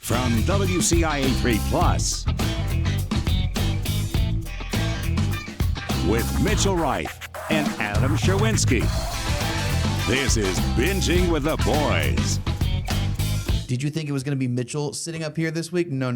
From WCIA 3 Plus, with Mitchell Wright and Adam Sherwinski. This is Binging with the Boys. Did you think it was going to be Mitchell sitting up here this week? No.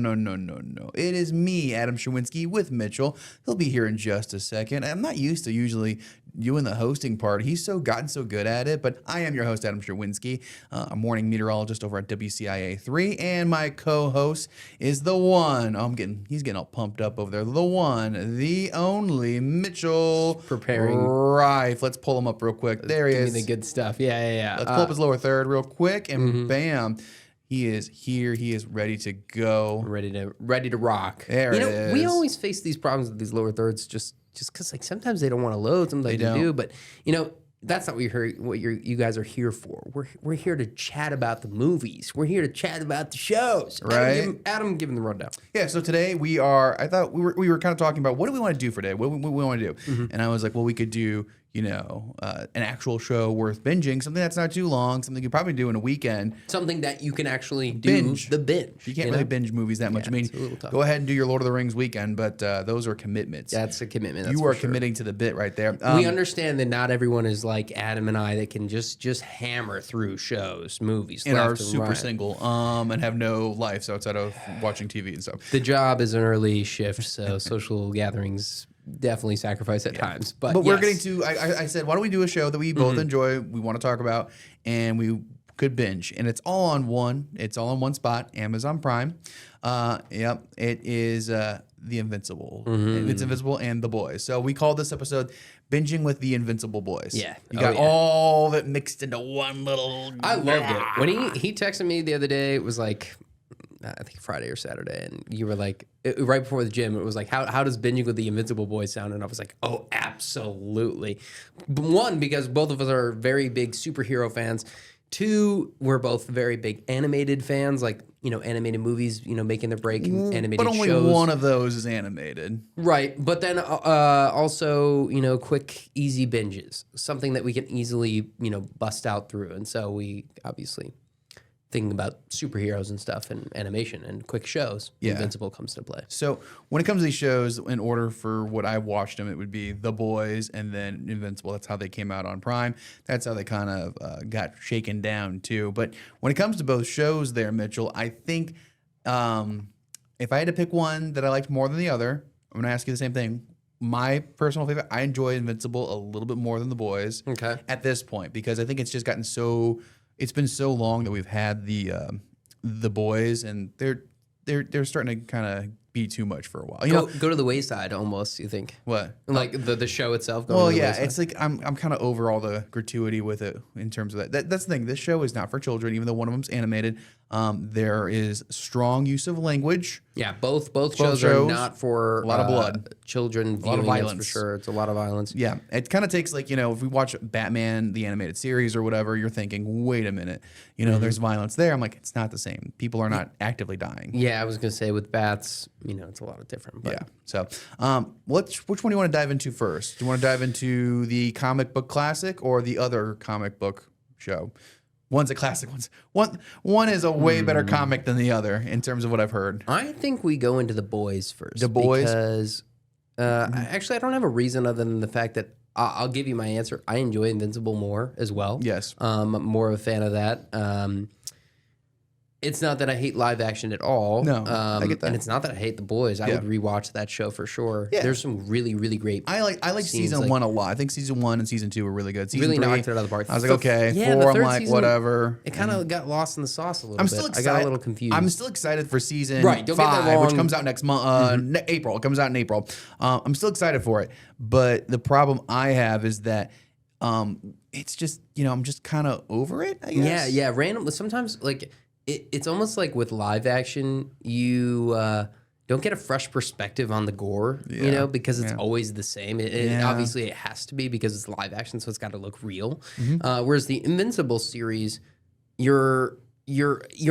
It is me, Adam Sherwinski, with Mitchell. He'll be here in just a second. I'm not used to usually doing the hosting part. He's gotten so good at it, but I am your host, Adam Sherwinski, a morning meteorologist over at WCIA 3, and my co-host is the one. He's getting all pumped up over there. The one, the only Mitchell. Preparing. Right. Let's pull him up real quick. There he is. Give me the good stuff. Yeah. Let's pull up his lower third real quick, and bam. He is here. He is ready to go. Ready to rock. There it is. We always face these problems with these lower thirds just because like sometimes they don't want to load, sometimes they do. But that's not what you guys are here for. We're here to chat about the movies. We're here to chat about the shows. Right. Adam, give him the rundown. Yeah. So today I thought we were kind of talking about what do we want to do for today? What we want to do? And I was like, well, we could do an actual show worth binging, something that's not too long, something you could probably do in a weekend. Something that you can actually do the binge. You can't really binge movies that much. I mean, go ahead and do your Lord of the Rings weekend, but those are commitments. That's a commitment. You are committing to the bit right there. We understand that not everyone is like Adam and I that can just hammer through shows, movies, and left are and super right. single and have no lives outside of watching TV and stuff. The job is an early shift, so social gatherings definitely sacrifice at times. But we're getting to, I said, why don't we do a show that we both enjoy, we want to talk about, and we could binge. And it's all on one spot, Amazon Prime. It is The Invincible. It's Invincible and The Boys. So we call this episode Binging with the Invincible Boys. Yeah. You got all of it mixed into one little... I loved it. When he texted me the other day, it was like... I think Friday or Saturday, and you were like, right before the gym, it was like, how does Binging with the Invincible Boys sound? And I was like, oh, absolutely. One, because both of us are very big superhero fans. Two, we're both very big animated fans, like, animated movies, making their break in animated shows. But only one of those is animated. Right. But then also, quick, easy binges, something that we can easily, bust out through. And so we obviously... thinking about superheroes and stuff and animation and quick shows, Invincible comes to play. So when it comes to these shows, in order for what I watched them, it would be The Boys and then Invincible. That's how they came out on Prime. That's how they kind of got shaken down too. But when it comes to both shows there, Mitchell, I think if I had to pick one that I liked more than the other, I'm going to ask you the same thing. My personal favorite, I enjoy Invincible a little bit more than The Boys at this point because I think it's just gotten so... It's been so long that we've had the Boys, and they're starting to kind of be too much for a while. Go to the wayside almost. You think what? Like the show itself? Well, yeah, it's like I'm kind of over all the gratuity with it in terms of that. That's the thing. This show is not for children, even though one of them's animated. There is strong use of language. Yeah, both shows are not for a lot of blood, children. A lot of violence for sure. It's a lot of violence. Yeah, it kind of takes like if we watch Batman the animated series or whatever, you're thinking, wait a minute, there's violence there. I'm like, it's not the same. People are not actively dying. Yeah, I was gonna say with bats, it's a lot of different. But. Yeah. So, which one do you want to dive into first? Do you want to dive into the comic book classic or the other comic book show? One's a classic. One is a way better comic than the other in terms of what I've heard. I think we go into The Boys first. The Boys? Because actually, I don't have a reason other than the fact that I'll give you my answer. I enjoy Invincible more as well. Yes. I'm more of a fan of that. It's not that I hate live action at all. No, I get that. And it's not that I hate The Boys. I would rewatch that show for sure. Yeah. There's some really, really great I like season one a lot. I think season 1 and season 2 were really good. Season really 3, knocked it out of the park. I was like, okay. 4, I'm like, whatever. It kind of got lost in the sauce a little bit. I'm still excited. I got a little confused. I'm still excited for season 5, which comes out next month, April. It comes out in April. I'm still excited for it. But the problem I have is that it's just, I'm just kind of over it, I guess. Yeah. Randomly, sometimes, like... It's almost like with live action, you don't get a fresh perspective on the gore, because it's always the same. Obviously, it has to be because it's live action, so it's got to look real. Whereas the Invincible series, you're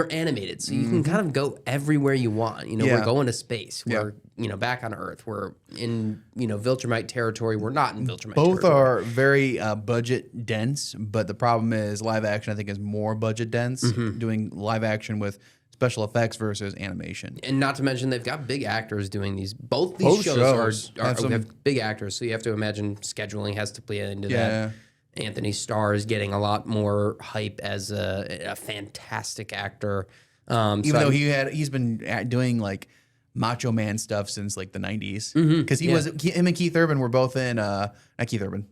animated, so you can kind of go everywhere you want. We're going to space. We're back on Earth. We're in Viltrumite territory. We're not in Viltrumite territory. Both are very budget dense, but the problem is live action I think is more budget dense. Doing live action with special effects versus animation. And not to mention, they've got big actors doing these. Both these shows have big actors, so you have to imagine scheduling has to play into that. Anthony Starr is getting a lot more hype as a fantastic actor. Even though he's been doing like Macho Man stuff since like the 90s. Because him and Keith Urban were both in, not Keith Urban.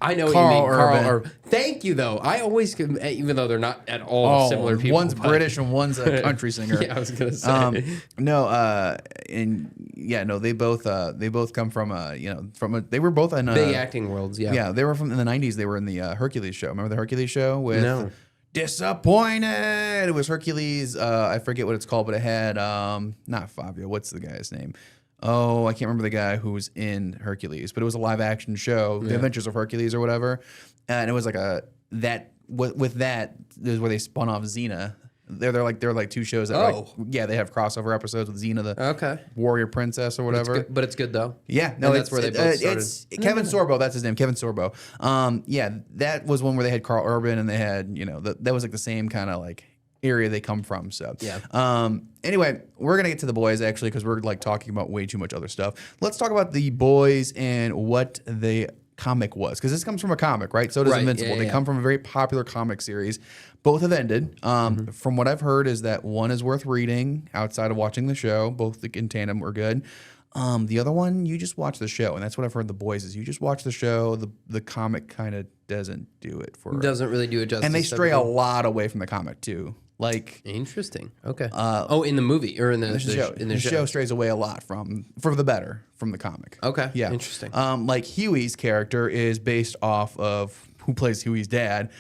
I know Carl Urban. Thank you, though. I always, even though they're not at all similar people. One's British and one's a country singer. Yeah, I was gonna say. They both come from they were both in big acting worlds. Yeah, they were from in the 90s. They were in the Hercules show. Remember the Hercules show with Disappointed? It was Hercules. I forget what it's called, but it had not Fabio. What's the guy's name? Oh, I can't remember the guy who was in Hercules, but it was a live action show, The Adventures of Hercules or whatever. And it was like with that is where they spun off Xena. They're like two shows that they have crossover episodes with Xena, the warrior princess or whatever. But it's good though. Yeah, no, that's where they both started. It's Kevin Sorbo, that's his name, Kevin Sorbo. That was one where they had Carl Urban and they had that was like the same kind of like area they come from. So anyway, we're gonna get to the boys actually because we're like talking about way too much other stuff. Let's talk about the boys and what the comic was, because this comes from a comic, right? So does Invincible. They come from a very popular comic series. Both have ended. From what I've heard is that one is worth reading outside of watching the show. Both in tandem were good. The other one, you just watch the show, and that's what I've heard. The boys is you just watch the show. The comic kind of doesn't do it for. Doesn't really do it justice. And they stray a lot away from the comic too. Like interesting. Okay. In the movie or in the show. In the show strays away a lot for the better from the comic. Okay. Yeah. Interesting. Like Huey's character is based off of who plays Huey's dad.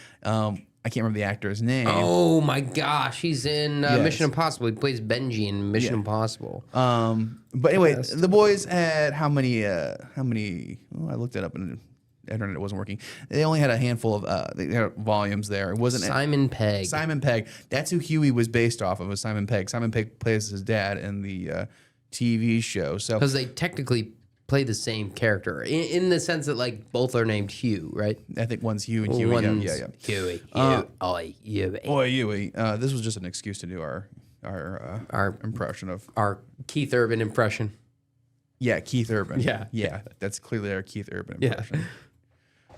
I can't remember the actor's name. Oh my gosh, he's in Mission Impossible. He plays Benji in Mission Impossible. But anyway, the boys had how many? Well, I looked it up and the internet wasn't working. They only had a handful of they had volumes there. It wasn't Simon Pegg. Simon Pegg. That's who Huey was based off of. Was Simon Pegg. Simon Pegg plays his dad in the TV show. So because they technically play the same character in the sense that like both are named Hugh, right? I think one's Hugh and Huey. One's yeah. Huey. Huey. This was just an excuse to do our impression of our Keith Urban impression. Yeah, Keith Urban. Yeah. That's clearly our Keith Urban impression.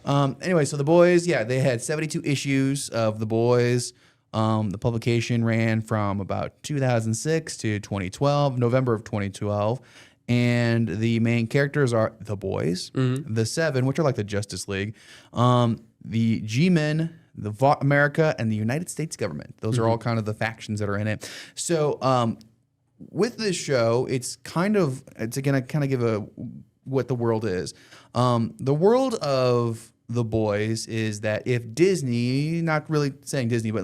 Anyway, so the boys, they had 72 issues of the boys. The publication ran from about 2006 to 2012, November of 2012. And the main characters are the boys, the Seven, which are like the Justice League, the G-Men, the Vought America, and the United States government. Those are all kind of the factions that are in it. So with this show, it's going to kind of give what the world is. The world of the boys is that if Disney, not really saying Disney, but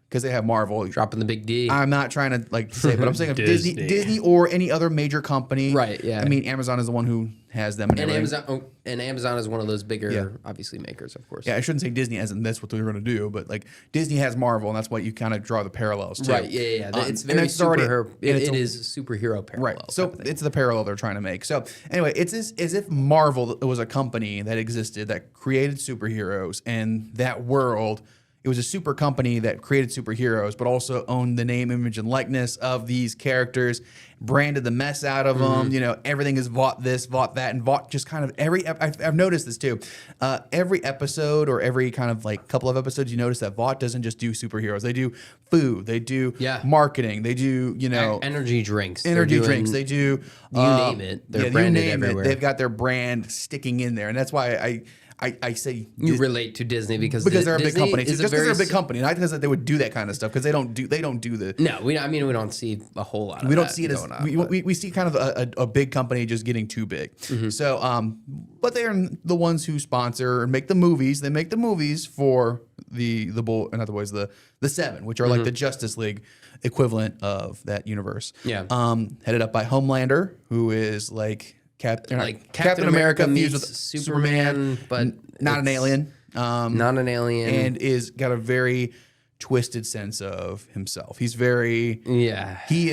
because they have Marvel. Dropping the big D. I'm not trying to say it, but I'm saying if Disney or any other major company. Right, yeah. I mean, Amazon is the one who has them. And Amazon is one of those bigger, obviously, makers, of course. Yeah, I shouldn't say Disney as in that's what they're going to do, but like Disney has Marvel, and that's what you kind of draw the parallels to. Right, yeah. It's very superhero. It is superhero parallel. Right, so it's the parallel they're trying to make. So anyway, it's as if Marvel was a company that existed that created superheroes, and that world. It was a super company that created superheroes, but also owned the name, image, and likeness of these characters, branded the mess out of them. Everything is Vought this, Vought that, and Vought just kind of I've noticed this too. Every episode or every kind of like couple of episodes, you notice that Vought doesn't just do superheroes. They do food. They do marketing. They do, energy drinks. They do you name it. They're branded everywhere. They've got their brand sticking in there, and that's why I say you relate to Disney because they're a big company. Just because they're a big company, not because they would do that kind of stuff. Because they don't do the. No, we don't see a whole lot. We don't see it as we see kind of a big company just getting too big. So, but they are the ones who sponsor and make the movies. They make the movies for the Seven, which are like the Justice League equivalent of that universe. Yeah. Headed up by Homelander, who is like. Captain America fused with Superman, but not an alien. Not an alien, and is got a very twisted sense of himself. He's very He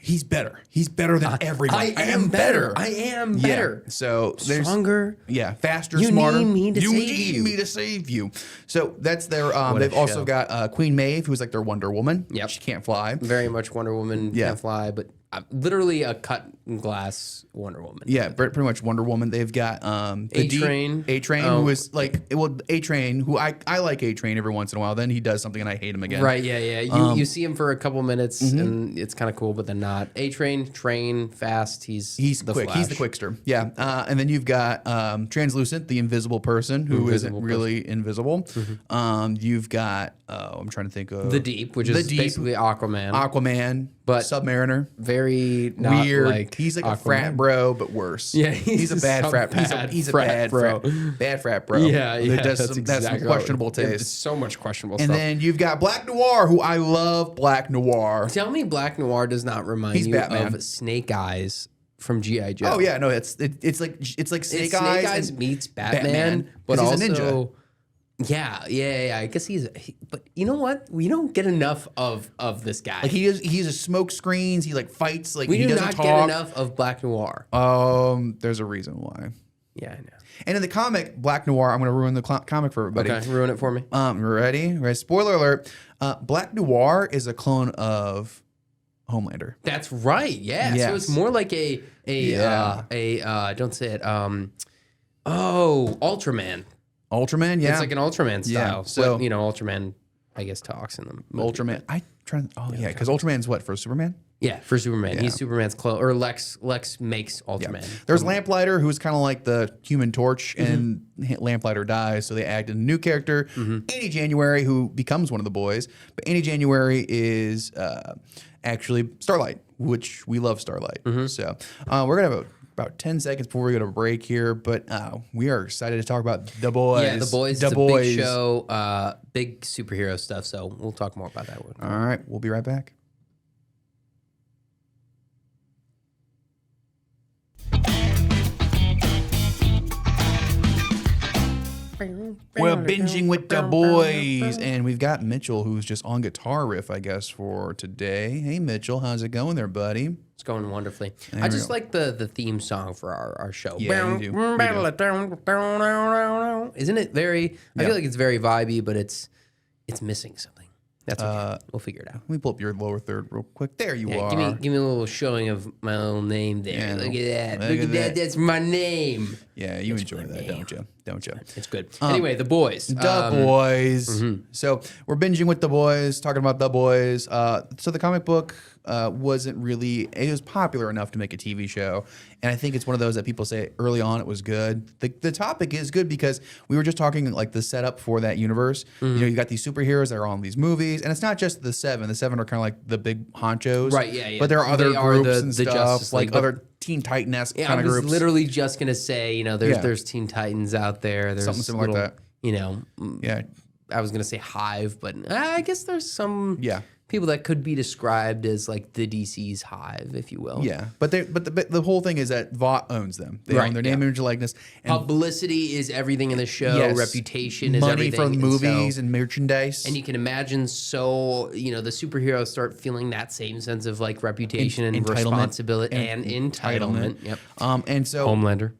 he's better. He's better than everyone. I am better. I am better. Yeah. So there's stronger. Yeah, faster, You smarter. need me to you save need you. me to save you. So that's their. What a They've also show. got Queen Maeve, who's like their Wonder Woman. Yep. She can't fly. Very much Wonder Woman can fly, but literally a cut glass Wonder Woman. Yeah, pretty much Wonder Woman. They've got A-Train. A-Train, who is like, well, A-Train, who I like A-Train every once in a while. Then he does something and I hate him again. Right, yeah. You see him for a couple minutes and it's kind of cool, but then not. A-Train, train, fast. He's the quick. Flash. He's the quickster. Yeah. And then you've got Translucent, the invisible person who isn't really invisible. You've got, I'm trying to think of. The Deep, which is basically Aquaman. Aquaman, But Submariner. Very not Weird. like He's like a Aquaman. frat bro, but worse. Yeah, he's a bad some frat. bad He's a frat bad bro. bad frat bro. Yeah, That does that's some exactly questionable what- taste. It's so much questionable And stuff. then you've got Black Noir, who I love. Black Noir. Tell me Black Noir does not remind He's you Batman. of Snake Eyes from G.I. Joe. Oh yeah, no, it's like Snake Eyes and meets Batman, but 'cause also he's a ninja. Yeah. I guess but you know what? We don't get enough of this guy. Like he uses smoke screens. He like fights. Like we he do doesn't not talk. get enough of Black Noir. There's a reason why. Yeah, I know. And in the comic Black Noir, I'm going to ruin the comic for everybody. Okay, ruin it for me. Ready? Right. Spoiler alert. Black Noir is a clone of Homelander. That's right. Yeah. Yes. So it's more like a don't say it. Ultraman. Ultraman. Yeah. It's like an Ultraman style. so- But, Ultraman, I guess, talks in the movie. Ultraman. Yeah, because Ultraman's what for Superman? Yeah, for Superman. He's Superman's clone. Or Lex makes Ultraman. There's Lamplighter, who's kind of like the Human Torch, and Lamplighter dies, so they add a new character, Annie January, who becomes one of the boys. But Annie January is actually Starlight, which we love Starlight. So we're gonna have about 10 seconds before we go to break here, but we are excited to talk about The Boys. Yeah, The Boys. The It's a Boys. big show, big superhero stuff. So we'll talk more about that one. All right, we'll be right back. We're binging with the boys, and we've got Mitchell, who's just on guitar riff, I guess, for today. Hey, Mitchell, how's it going there, buddy? It's going wonderfully. There I we just go. like the theme song for our show. Yeah, you do. You Isn't it very? I Yeah. feel like it's very vibey, but it's missing something. That's okay. We'll figure it out. Let me pull up your lower third real quick. There you Yeah, are. give me a little showing of my own name there. Yeah, Look at that. look Look at at that. that. That's my name. Yeah, you enjoy that, don't you? Don't you? It's good. Anyway, The Boys. The Boys. So we're binging with The Boys, talking about The Boys. So the comic book wasn't really, it was popular enough to make a TV show. And I think it's one of those that people say early on it was good. The topic is good because we were just talking like the setup for that universe. You got these superheroes that are on these movies. And it's not just the seven. The seven are kind of like the big honchos. Right, yeah. But there are other They are groups the- and the stuff, Justice League, like but- other Teen Titan-esque Yeah, kind I of was groups. literally just gonna say, there's Yeah. there's Teen Titans out there. There's Something similar like little, Yeah. I was gonna say Hive, but I guess there's some Yeah. people that could be described as like the DC's Hive, if you will. Yeah. But the whole thing is that Vought owns them. They Right, own their name, yeah. image, and likeness. And Publicity is everything in the show. Yes. Reputation is money everything. from and movies so- and merchandise. And you can imagine, the superheroes start feeling that same sense of like reputation and Entitlement. responsibility and entitlement. Yep. And so Homelander.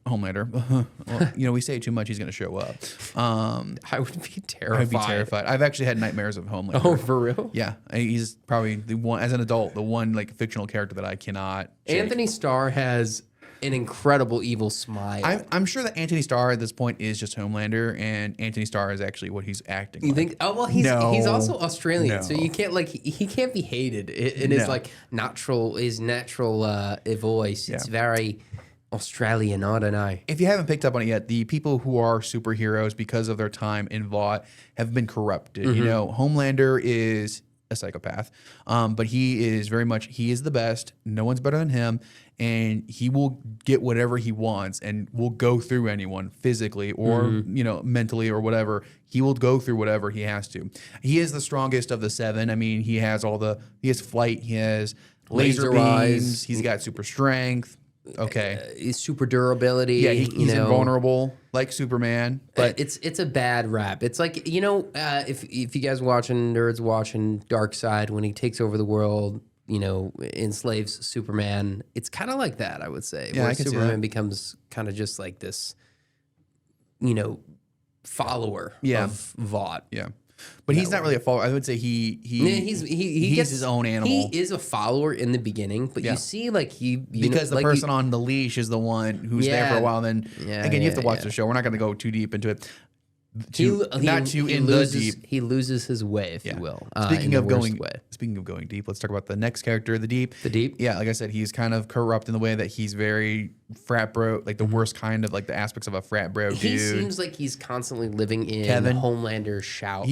well, we say too much, he's going to show up. I would be terrified. I'd be terrified. I've actually had nightmares of Homelander. Oh, for real? Yeah, he's probably the one as an adult, the one like fictional character that I cannot. shake. Anthony Starr has an incredible evil smile. I'm sure that Anthony Starr at this point is just Homelander, and Anthony Starr is actually what he's acting. You like. think? Oh well, he's No. also Australian, so No. you can't he can't be hated in his No. like natural voice. It's Yeah. very Australian. I don't know. If you haven't picked up on it yet, the people who are superheroes because of their time in Vought have been corrupted. Homelander is a psychopath, but he is he is the best. No one's better than him, and he will get whatever he wants and will go through anyone physically or mentally or whatever. He will go through whatever he has to. He is the strongest of the seven. I mean, he has flight, he has laser beams, eyes. he's got super strength. Okay. His super durability. Yeah, he's invulnerable like Superman, But but it's a bad rap. It's like if you guys nerds watching Dark Side when he takes over the world, enslaves Superman. It's kind of like that, I would say. Yeah, where I can see Superman that. becomes kind of just like this, follower of Vought. Yeah. But he's not really a follower. I would say he's his own animal. He is a follower in the beginning, but you see, like because the person on the leash is the one who's there for a while. Then again, you have to watch the show. We're not going to go too deep into it. He loses his way, if you will. Speaking of going deep, let's talk about the next character, the Deep. The Deep? Yeah, like I said, he's kind of corrupt in the way that he's very frat bro, like the worst kind of like the aspects of a frat bro dude. He seems like he's constantly living in Homelander shadow.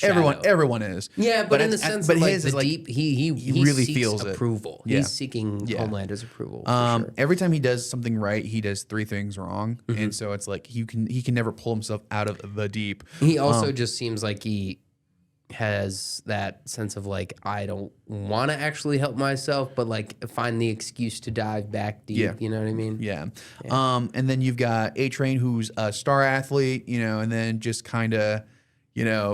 Everyone is. Yeah, but in the sense that like the Deep, he really seeks feels approval. Yeah. He's seeking Homelander's approval. For sure. Every time he does something right, he does 3 things wrong, and so it's like he can never pull himself out of the Deep. He also just seems like he has that sense of like, I don't want to actually help myself, but like find the excuse to dive back deep. Yeah. You know what I mean? Yeah. And then you've got A-Train, who's a star athlete, and then just kind of,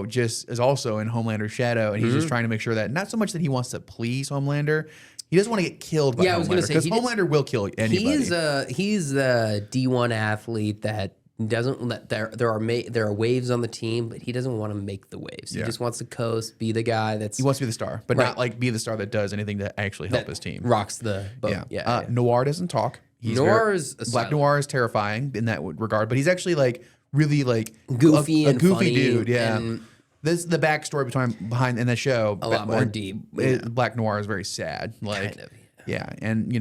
just is also in Homelander's shadow, and he's just trying to make sure that not so much that he wants to please Homelander. He doesn't want to get killed by Homelander. I was going to say, because Homelander will kill anybody. He's a D1 athlete that doesn't let there are waves on the team, but he doesn't want to make the waves. He just wants to coast, be the guy he wants to be the star, but not like be the star that does anything to actually help his team. Rocks the boat. Yeah. Noir doesn't talk. Black Noir is terrifying in that regard, but he's actually like really like goofy a and goofy funny dude. Yeah. This the backstory behind in the show. A lot more deep. Black Noir is very sad. Like, kind of. Yeah, and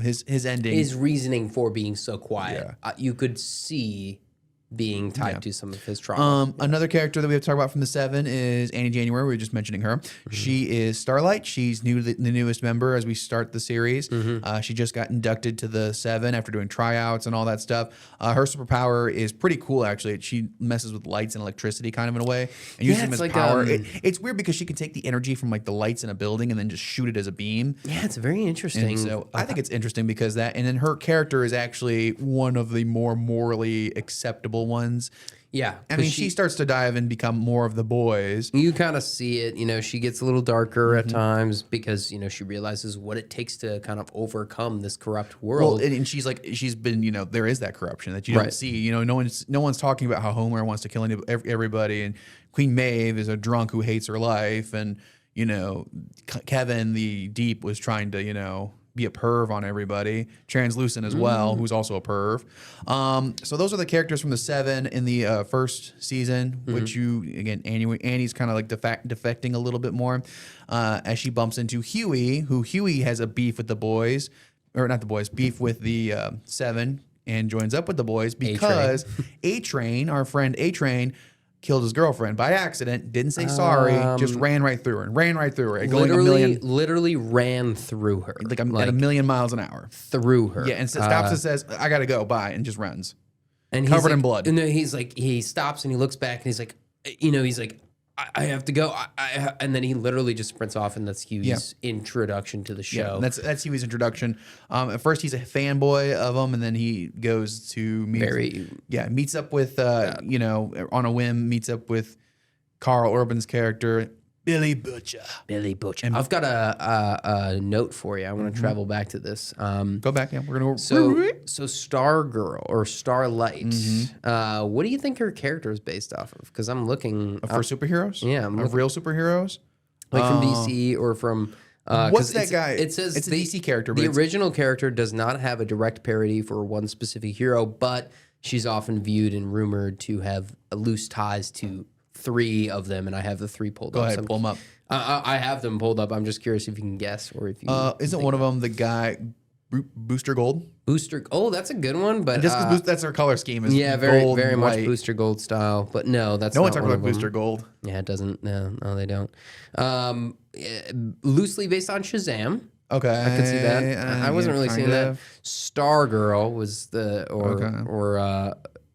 his ending, his reasoning for being so quiet, you could see being tied to some of his trauma. Another character that we have to talk about from the 7 is Annie January. We were just mentioning her. She is Starlight. She's the newest member as we start the series. She just got inducted to the 7 after doing tryouts and all that stuff. Her superpower is pretty cool, actually. She messes with lights and electricity kind of in a way and uses them as power. It's weird because she can take the energy from like the lights in a building and then just shoot it as a beam. Yeah, it's very interesting. And so I think it's interesting because and then her character is actually one of the more morally acceptable ones. Yeah. I mean, she starts to dive and become more of the boys. You kind of see it, she gets a little darker at times because, she realizes what it takes to kind of overcome this corrupt world. Well, and she's been, there is that corruption that you don't see. No one's talking about how Homer wants to kill everybody, and Queen Maeve is a drunk who hates her life, and, Kevin the Deep was trying to, be a perv on everybody. Translucent as well, who's also a perv. So those are the characters from the 7 in the first season, which Annie's kind of like defecting a little bit more as she bumps into Huey, Huey has a beef with the boys, or not the boys, beef with the 7, and joins up with the boys because A-Train, our friend A-Train, killed his girlfriend by accident, didn't say sorry, just ran right through her. Literally ran through her. Like at 1,000,000 miles an hour. Through her. Yeah, and stops and says, I gotta go, bye, and just runs. And covered in blood. And then he stops and he looks back and he's like, I have to go. And then he literally just sprints off, and that's Huey's introduction to the show. Yeah, that's Huey's introduction. At first, he's a fanboy of him, and then he goes to meets up with, on a whim, meets up with Carl Urban's character, Billy Butcher. And I've got a note for you. I want to travel back to this. Go back, yeah. We're gonna so Stargirl or Starlight. What do you think her character is based off of? Because I'm looking for superheroes. Yeah, of real superheroes, like from DC or from. What's that guy? It says it's a DC character. The original character does not have a direct parody for one specific hero, but she's often viewed and rumored to have loose ties to 3 of them, and I have the 3 pulled up. Go ahead, pull them up. I have them pulled up. I'm just curious if you can guess or if you. Isn't one of them the guy Booster Gold? Oh, that's a good one, but just because that's our color scheme is very gold, very much white. Booster Gold style. But no, that's no not one talks about Booster Gold. Yeah, it doesn't. No, they don't. Loosely based on Shazam. Okay, I could see that. I wasn't really seeing that. Stargirl was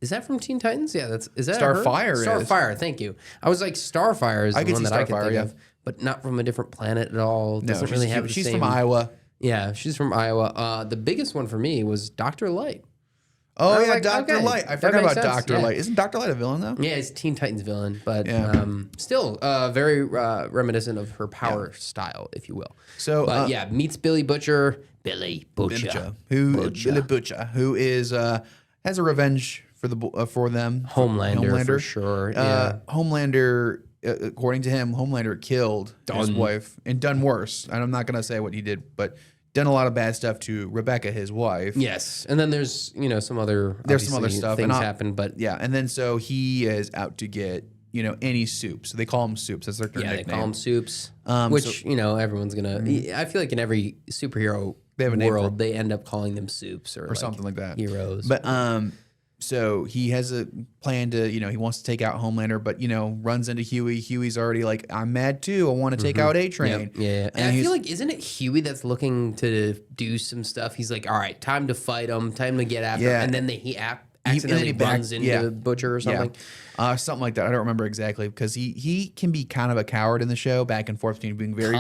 is that from Teen Titans? Yeah, is that Starfire? Starfire, thank you. I was like, Starfire is the one that I could think of, but not from a different planet at all. Doesn't really have the same. She's from Iowa. Yeah, she's from Iowa. The biggest one for me was Dr. Light. Oh, was yeah, like, Dr. okay, Light. I that forgot makes about sense, Dr. yeah. Light. Isn't Dr. Light a villain, though? Yeah, it's Teen Titans villain, but Yeah. still very reminiscent of her power style, if you will. So, but yeah, meets Billy Butcher. Billy Butcher. Billy Butcher, who is has a revenge for them. Homelander, for sure. Yeah. Homelander, according to him, Homelander killed his wife and done worse. And I'm not gonna say what he did, but done a lot of bad stuff to Rebecca, his wife. Yes, and then there's some other stuff things happen, but yeah, and then so he is out to get any soups. So they call them soups. That's their nickname. they call them soups, which everyone's gonna. I feel like in every superhero world, they end up calling them soups or something like that. Heroes, but so he has a plan to, he wants to take out Homelander, but, runs into Huey. Huey's already like, I'm mad too. I want to take out A-Train. Yeah. And I feel like, isn't it Huey that's looking to do some stuff? He's like, all right, time to fight him, time to get after him. And then he accidentally runs into Butcher or something. Something like that. I don't remember exactly because he can be kind of a coward in the show, back and forth between being very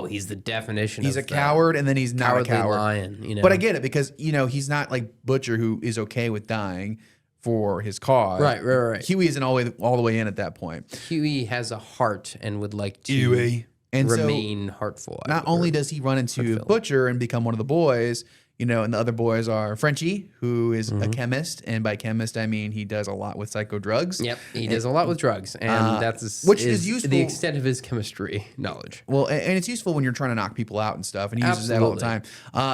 he's the definition. He's a coward, and then he's not a coward. Lion, But I get it because he's not like Butcher, who is okay with dying for his cause. Right. Huey isn't all the way in at that point. Huey has a heart and would like to remain heartful. Not only does he run into Butcher and become one of the boys, and the other boys are Frenchie, who is a chemist, and by chemist I mean he does a lot with psycho drugs. Yep, he does a lot with drugs, and that's which is useful. The extent of his chemistry knowledge. Well, and it's useful when you're trying to knock people out and stuff, and he uses that all the time.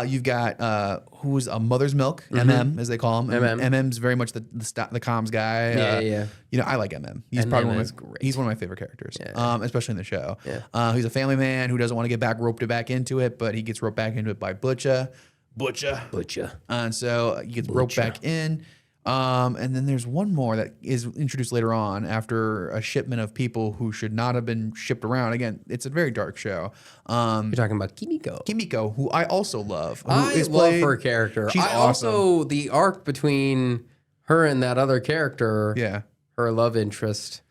You've got who's a Mother's Milk, MM as they call him. MM's very much the comms guy. Yeah. I like MM. He's probably he's one of my favorite characters, especially in the show. Yeah. He's a family man who doesn't want to get roped back into it, but he gets roped back into it by Butcher. And so he gets roped back in. And then there's one more that is introduced later on after a shipment of people who should not have been shipped around. Again, it's a very dark show. You're talking about Kimiko. Kimiko, who I also love. I love her character. She's awesome. Also, the arc between her and that other charter, her love interest,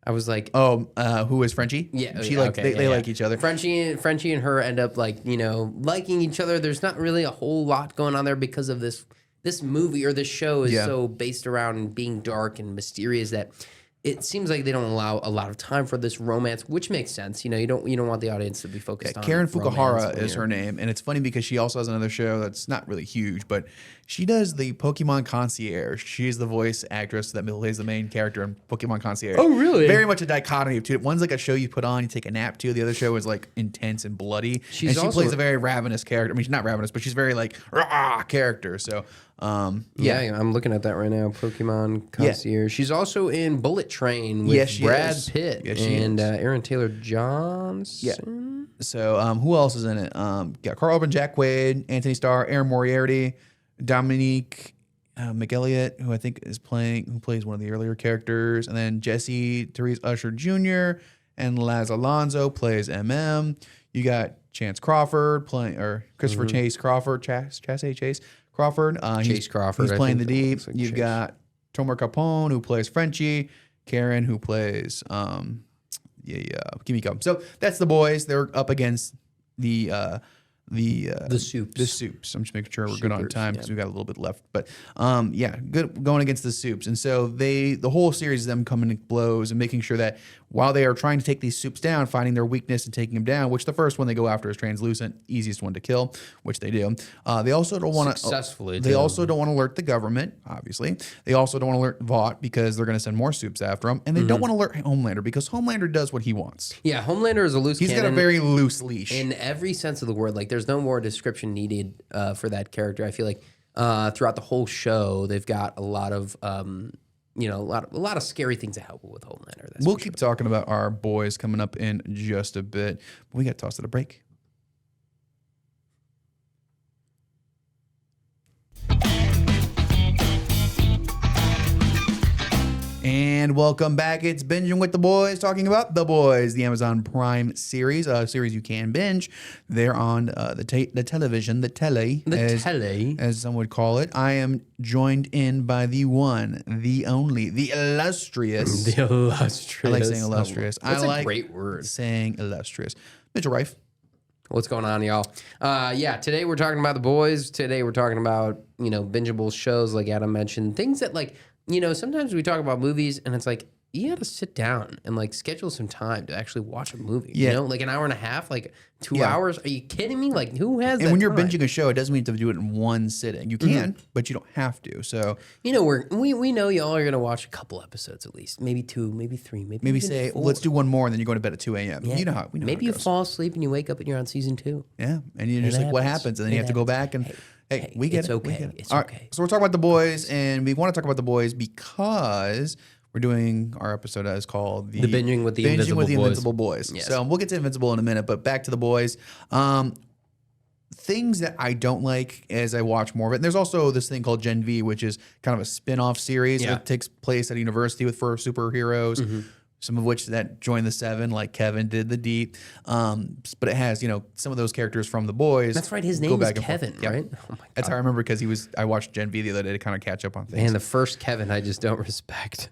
I was like, who is Frenchie? Yeah, they like each other. Frenchie and her end up liking each other. There's not really a whole lot going on there because of this movie or this show is so based around being dark and mysterious that it seems like they don't allow a lot of time for this romance, which makes sense. You don't want the audience to be focused on Karen Fukuhara is her name, and it's funny because she also has another show that's not really huge, but she does the Pokemon Concierge. She's the voice actress that plays the main character in Pokemon Concierge. Oh, really? Very much a dichotomy of two. One's like a show you put on, you take a nap to. The other show is like intense and bloody. She plays a very ravenous character. I mean, she's not ravenous, but she's very like rah character. So. I'm looking at that right now. Pokemon Concierge. She's also in Bullet Train with Brad Pitt and Aaron Taylor Johnson. Yeah. So who else is in it? Got Carl Urban, Jack Quaid, Anthony Starr, Aaron Moriarty, Dominique McElliott, who I think who plays one of the earlier characters, and then Jesse Therese Usher Jr. and Laz Alonso plays MM. You got Chance Crawford or Christopher Chase Crawford, Chase Crawford. Chase Crawford. He's playing the Deep. You've got Tomer Capone, who plays Frenchie. Karen, who plays Kimiko. So that's the boys. They're up against the soups. The soups. I'm just making sure we're good on time because we've got a little bit left. But good going against the soups. And so the whole series of them coming to blows and making sure that while they are trying to take these soups down, finding their weakness and taking them down, which the first one they go after is Translucent, easiest one to kill, which they do. They also don't want to successfully. They also don't want to alert the government, obviously. They also don't want to alert Vought because they're going to send more soups after them, and they don't want to alert Homelander because Homelander does what he wants. Yeah, Homelander is a loose. He's got a very loose leash in every sense of the word. Like, there's no more description needed for that character. I feel like throughout the whole show, they've got a lot of. A lot of scary things that happen with Homelander. We'll keep talking about our boys coming up in just a bit. But we got tossed at a break. And welcome back. It's Binging with the Boys, talking about The Boys, the Amazon Prime series, a series you can binge. They're on the television, the telly, as some would call it. I am joined in by the one, the only, the illustrious. The illustrious. I like saying illustrious. That's I like a great word. Saying illustrious. Mitchell Rife. What's going on, y'all? Yeah, today we're talking about The Boys. Today we're talking about, bingeable shows like Adam mentioned. Things that, like, sometimes we talk about movies and it's like, you got to sit down and, like, schedule some time to actually watch a movie. Yeah. Like an hour and a half, like 2 hours. Are you kidding me? Like, who has that And when you're time? binging a show, it doesn't mean to do it in one sitting. You can, but you don't have to. So, we know y'all are going to watch a couple episodes at least. Maybe 2, maybe 3, maybe even say, 4. let's do one more, and then you go to bed at 2 a.m. Yeah. You know how we know. Maybe how you it goes. fall asleep and you wake up and you're on season 2. Yeah, and you're just like, what happens? And then you have to go back and, hey, we get it's it. okay. We get it. It's All right, okay. so we're talking about The Boys, and we want to talk about The Boys because we're doing our episode that is called The Binging with the Invincible Boys. Yes. So we'll get to Invincible in a minute, but back to The Boys. Things that I don't like as I watch more of it. And there's also this thing called Gen V, which is kind of a spin-off series that takes place at a university with 4 superheroes. Some of which that join the 7, like Kevin did the Deep. But it has, some of those characters from The Boys. That's right. His name is Kevin, right? Oh my God. That's how I remember because I watched Gen V the other day to kind of catch up on things. Man, the first Kevin I just don't respect.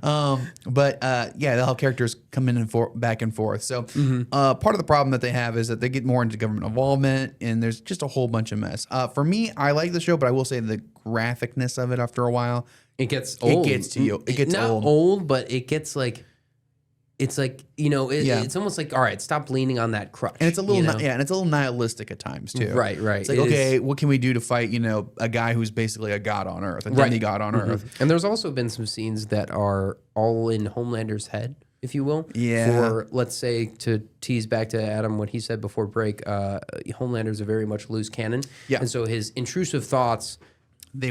They'll have characters come in and back and forth. So part of the problem that they have is that they get more into government involvement, and there's just a whole bunch of mess. For me, I like the show, but I will say the graphicness of it after a while. It gets old. It gets to you. It gets not old, but it gets like, it's like, it's almost like, all right, stop leaning on that crutch. And it's a little, and it's a little nihilistic at times too. Right. It's like, okay, what can we do to fight, a guy who's basically a god on Earth, a demigod on Earth? And there's also been some scenes that are all in Homelander's head, if you will. Yeah. For, let's say, to tease back to Adam, what he said before break, Homelander's a very much loose cannon. Yeah. And so his intrusive thoughts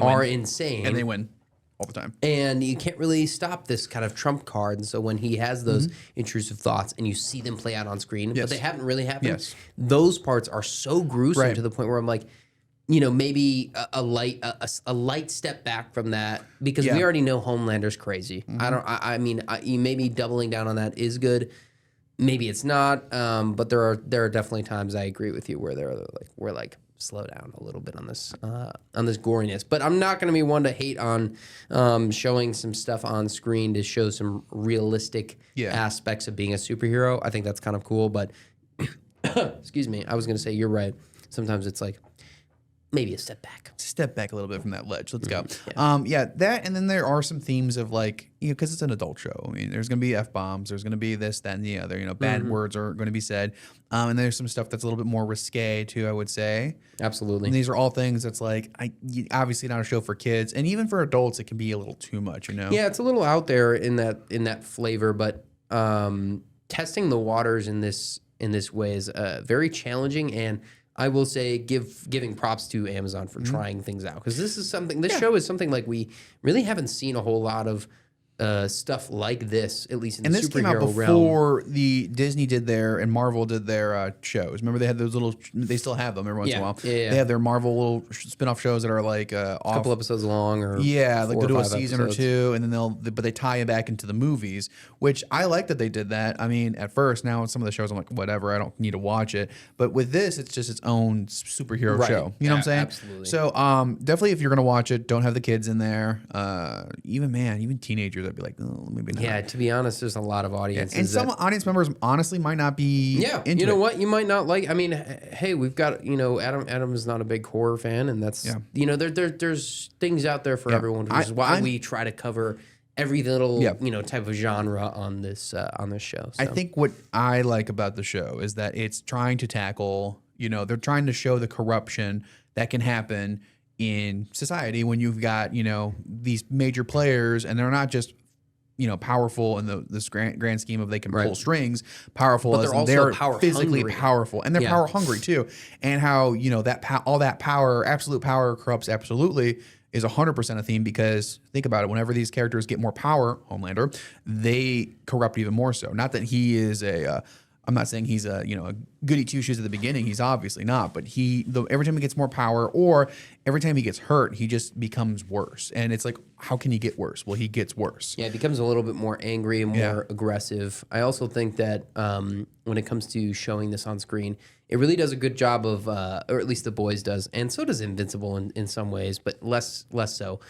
are insane. And they win. All the time. And you can't really stop this kind of trump card. And so when he has those intrusive thoughts and you see them play out on screen, but they haven't really happened, those parts are so gruesome to the point where I'm like, maybe a light step back from that, because we already know Homelander's crazy. I mean, maybe doubling down on that is good. Maybe it's not. But there are definitely times I agree with you where we're like, slow down a little bit on this goriness. But I'm not going to be one to hate on showing some stuff on screen to show some realistic aspects of being a superhero. I think that's kind of cool. But excuse me, I was going to say you're right. Sometimes it's like maybe a step back. Step back a little bit from that ledge. Let's go. Yeah. That, and then there are some themes of like, because it's an adult show. I mean, there's going to be F-bombs. There's going to be this, that, and the other. Bad words are going to be said. And there's some stuff that's a little bit more risque too, I would say. Absolutely. And these are all things that's like, obviously not a show for kids, and even for adults, it can be a little too much. Yeah, it's a little out there in that flavor, but testing the waters in this way is very challenging, and I will say giving props to Amazon for trying things out, because this show is something like we really haven't seen a whole lot of stuff like this, at least in the superhero realm. And this came out before the Disney did their and Marvel did their shows. Remember they had those little, they still have them every once in a while. Yeah. They have their Marvel little spin-off shows that are like a couple episodes long, or like they'll do a season episodes. or two, and then but they tie it back into the movies, which I like that they did that. I mean, at first, now some of the shows I'm like, whatever, I don't need to watch it. But with this, it's just its own superhero show. You know what I'm saying? Absolutely. So definitely, if you're gonna watch it, don't have the kids in there. Even teenagers, I'd be like, oh, maybe not. Yeah, to be honest, there's a lot of audiences. And some audience members honestly might not be into you know it. what? You might not like, I mean, hey, we've got, Adam is not a big horror fan, and that's, there's things out there for everyone, which is why we try to cover every little, type of genre on this show. So. I think what I like about the show is that it's trying to tackle, they're trying to show the corruption that can happen in society when you've got, these major players, and they're not just powerful in this grand scheme of they can pull strings, powerful, but they're power physically hungry. Powerful, and they're power hungry too. And how all that power, absolute power, corrupts absolutely is 100% a theme, because think about it. Whenever these characters get more power, Homelander, they corrupt even more so. Not that he is I'm not saying he's a goody two shoes at the beginning. He's obviously not, but every time he gets more power, or every time he gets hurt, he just becomes worse. And it's like, how can he get worse? Well, he gets worse. Yeah, it becomes a little bit more angry and more aggressive. I also think that when it comes to showing this on screen, it really does a good job of, or at least The Boys does, and so does Invincible in some ways, but less so.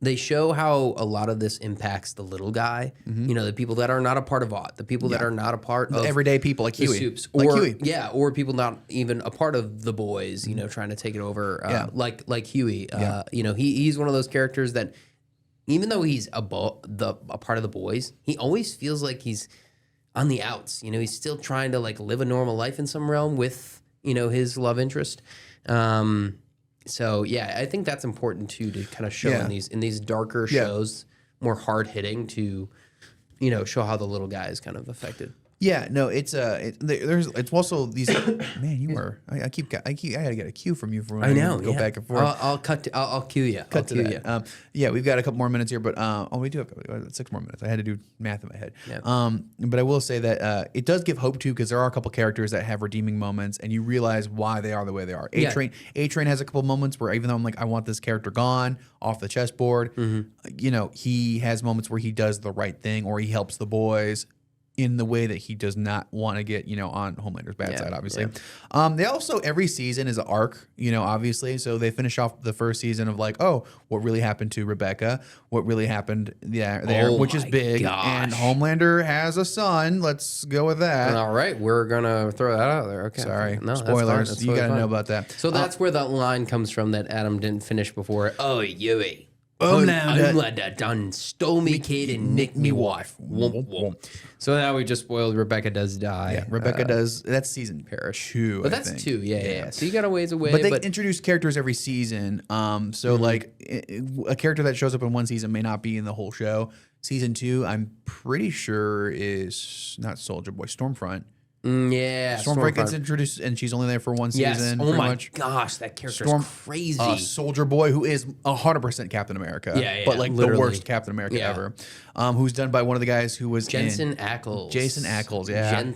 they show how a lot of this impacts the little guy. You know, the people that are not a part of Aught, the people that are not a part of everyday people like the Huey. Soups, Like or Huey. or people not even a part of the boys. You know, trying to take it over. Like Huey. You know, he's one of those characters that, even though he's a part of the boys, he always feels like he's on the outs. You know, he's still trying to like live a normal life in some realm with, you know, his love interest. So yeah, I think that's important too, to kind of show in these darker shows, more hard hitting, to, you know, show how the little guy is kind of affected. Yeah, no, it's also these. Man, you are. I gotta get a cue from you for when I know. go back and forth. I'll cue you. Cut to that. Yeah, we've got a couple more minutes here, but we do have 6 more minutes. I had to do math in my head. Yeah. But I will say that it does give hope too, because there are a couple characters that have redeeming moments, and you realize why they are the way they are. A-Train has a couple moments where, even though I'm like, I want this character gone off the chessboard, you know, he has moments where he does the right thing, or he helps the boys in the way that he does not want to get, you know, on Homelander's bad side, obviously. Yeah. They also, every season is an arc, you know, obviously. So they finish off the first season of like, oh, what really happened to Rebecca? What really happened there, which is big. Gosh. And Homelander has a son. Let's go with that. All right, we're going to throw that out there. Okay. Sorry. No, spoilers. That's you got to know about that. So that's where that line comes from that Adam didn't finish before. Oh, Yui. Homelander done stole me kid and nicked me wife. Womp, womp. So now we just spoiled Rebecca does die. Yeah, Rebecca does. That's season 2. But that's 2. Yeah. So you got a ways away. But they introduce characters every season. So like a character that shows up in one season may not be in the whole show. Season 2, I'm pretty sure, is not Soldier Boy, Stormfront. Stormfront gets introduced, and she's only there for one season. Oh my gosh, that character is crazy. Soldier Boy, who is 100% Captain America, but like literally the worst Captain America ever. Who's done by one of the guys who was Jensen Ackles. Jason Ackles,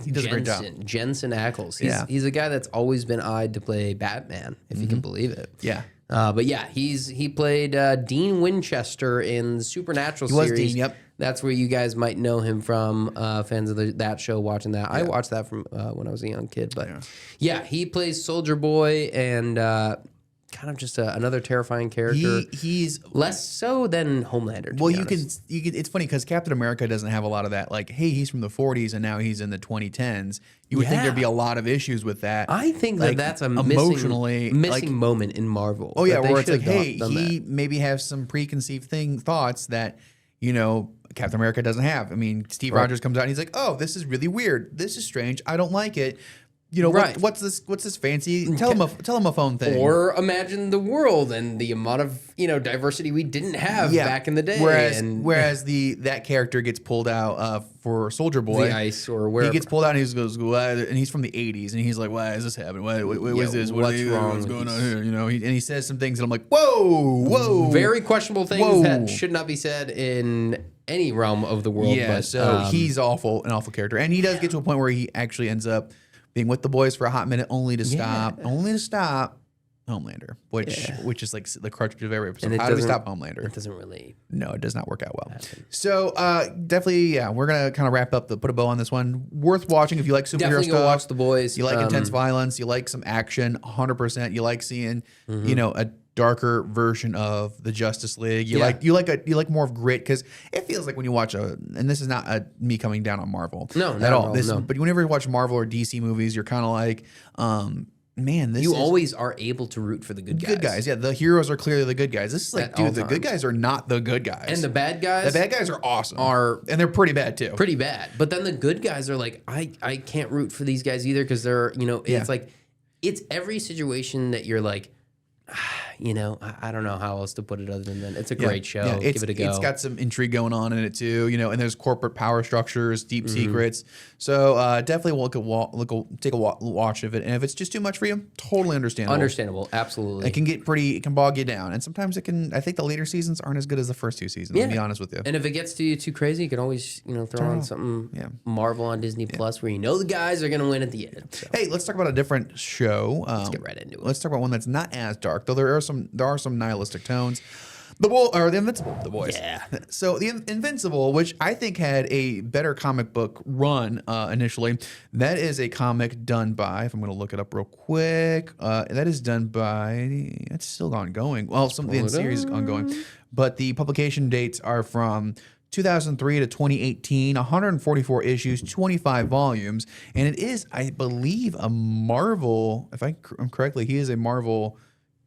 he does a great job. Jensen Ackles. He's a guy that's always been eyed to play Batman, if you can believe it. Yeah. But yeah, he played Dean Winchester in the Supernatural series. Dean, yep. That's where you guys might know him from, fans of that show, watching that. I watched that from when I was a young kid. But yeah, he plays Soldier Boy, and kind of just another terrifying character. He's less so than Homelander. Well, you can. It's funny because Captain America doesn't have a lot of that. Like, hey, he's from the 40s and now he's in the 2010s. You would think there'd be a lot of issues with that. I think like, that's a emotionally missing moment in Marvel. Oh yeah, where it's like, hey, he maybe has some preconceived thoughts that, you know, Captain America doesn't have. I mean, Steve Rogers comes out and he's like, "Oh, this is really weird. This is strange. I don't like it." You know, what's this fancy? Tell him a phone thing. Or imagine the world and the amount of, you know, diversity we didn't have back in the day. Whereas that character gets pulled out for Soldier Boy, the ice or wherever. He gets pulled out and he goes, and he's from the 80s and he's like, "Why is this happening? What is this? What's wrong? What's going on here?" You know, and he says some things and I'm like, "Whoa, very questionable things that should not be said in any realm of the world." Yeah, so he's an awful character, and he does get to a point where he actually ends up being with the boys for a hot minute, only to stop Homelander, which is like the crutch of every episode. How do we stop Homelander? It doesn't really. No, it does not work out well. So definitely, we're gonna kind of wrap up put a bow on this one. Worth watching if you like superhero definitely stuff. Go watch The Boys. You like intense violence. You like some action. 100%. You like seeing you know, a darker version of the Justice League. You like more of grit, because it feels like when you watch and this is not me coming down on Marvel, at all. But whenever you watch Marvel or DC movies, you're kind of like, man, you always are able to root for the good guys. Good guys, yeah. The heroes are clearly the good guys. This is like, dude, the good guys are not the good guys, and the bad guys. The bad guys are awesome, and they're pretty bad too. Pretty bad. But then the good guys are like, I can't root for these guys either, because they're, you know, it's like, it's every situation that you're like, you know, I don't know how else to put it other than that. It's a great show. Yeah, give it a go. It's got some intrigue going on in it too, you know, and there's corporate power structures, deep secrets. So definitely take a watch of it. And if it's just too much for you, totally understandable. Understandable, absolutely. It can bog you down, and sometimes it can. I think the later seasons aren't as good as the first 2 seasons. To be honest with you. And if it gets to you too crazy, you can always, you know, throw on something Marvel on Disney Plus, where you know the guys are going to win at the end. So. Hey, let's talk about a different show. Let's get right into it. Let's talk about one that's not as dark, though there are some nihilistic tones. The Invincible, the boys. Yeah. So the Invincible, which I think had a better comic book run initially, that is a comic done by, if I'm going to look it up real quick, that is done by, it's still ongoing. Well, some of the series is ongoing, but the publication dates are from 2003 to 2018, 144 issues, 25 volumes, and it is, I believe, a Marvel. If I'm correctly, he is a Marvel.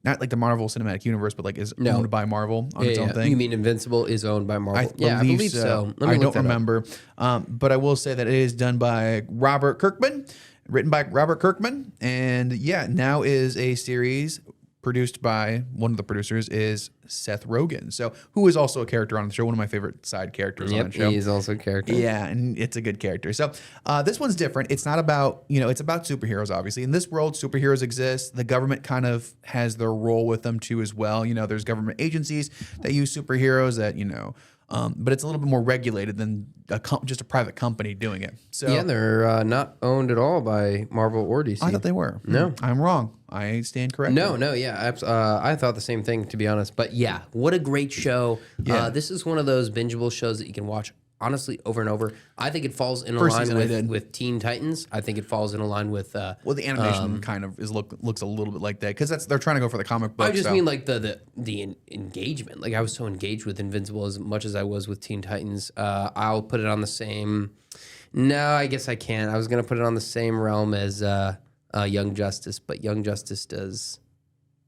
Not like the Marvel Cinematic Universe, but like is owned by Marvel on its own thing. You mean Invincible is owned by Marvel? I believe so. I don't remember. But I will say that it is done by Robert Kirkman, written by Robert Kirkman. And yeah, now is a series produced by one of the producers is Seth Rogen. So who is also a character on the show, one of my favorite side characters on the show. He's also a character. Yeah, and it's a good character. So this one's different. It's not about, it's about superheroes, obviously. In this world, superheroes exist. The government kind of has their role with them too as well. There's government agencies that use superheroes that, but it's a little bit more regulated than just a private company doing it. So yeah, they're not owned at all by Marvel or DC. I thought they were. No. I'm wrong. I stand corrected. No, yeah. I thought the same thing, to be honest. But yeah, what a great show. Yeah. This is one of those bingeable shows that you can watch, honestly, over and over. I think it falls in First line season with Teen Titans. I think it falls in a line with... well, the animation kind of looks a little bit like that because they're trying to go for the comic book. I just mean like the engagement. Like I was so engaged with Invincible as much as I was with Teen Titans. I'll put it on the same... No, I guess I can't. I was going to put it on the same realm as Young Justice, but Young Justice does...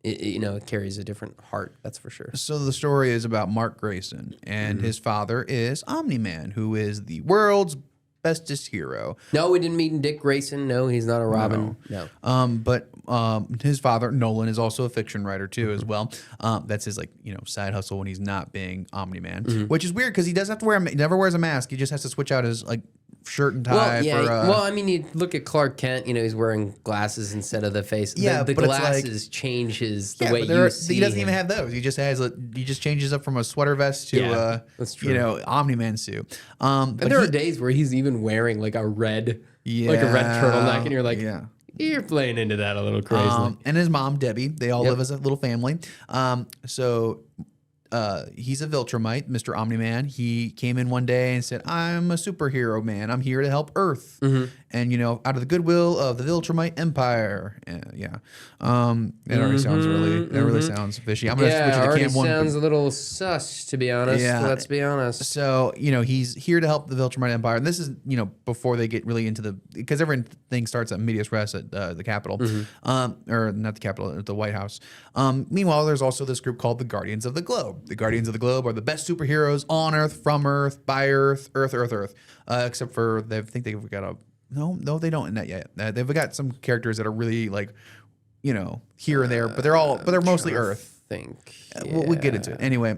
It carries a different heart, that's for sure. So the story is about Mark Grayson, and his father is Omni-Man, who is the world's bestest hero. No, we didn't meet Dick Grayson. No, he's not a Robin. No. But his father, Nolan, is also a fiction writer too, as well. That's his side hustle when he's not being Omni-Man, which is weird because he doesn't have to wear. He never wears a mask. He just has to switch out his shirt and tie. You look at Clark Kent. He's wearing glasses instead of the face. Yeah, the but glasses changes the way you see. He doesn't even have those. He just has. He just changes up from a sweater vest to that's true. Omni-Man suit. And there are days where he's even wearing like a red turtleneck, and you're like, you're playing into that a little crazy. And his mom, Debbie, they all live as a little family. He's a Viltrumite, Mr. Omni-Man. He came in one day and said, I'm a superhero, man. I'm here to help Earth. And, out of the goodwill of the Viltrumite Empire. It already sounds really sounds fishy. I'm going to switch it to Cam 1. Sounds a little sus, to be honest. Yeah. Let's be honest. So, he's here to help the Viltrumite Empire. And this is, before they get really into because everything starts at medias res at the Capitol. Or not the Capitol, at the White House. Meanwhile, there's also this group called the Guardians of the Globe. The Guardians of the Globe are the best superheroes on Earth, from Earth, by Earth. Except for they think they've got a... No, they don't in that yet. They've got some characters that are really here and there, but they're mostly Earth. We'll get into it anyway.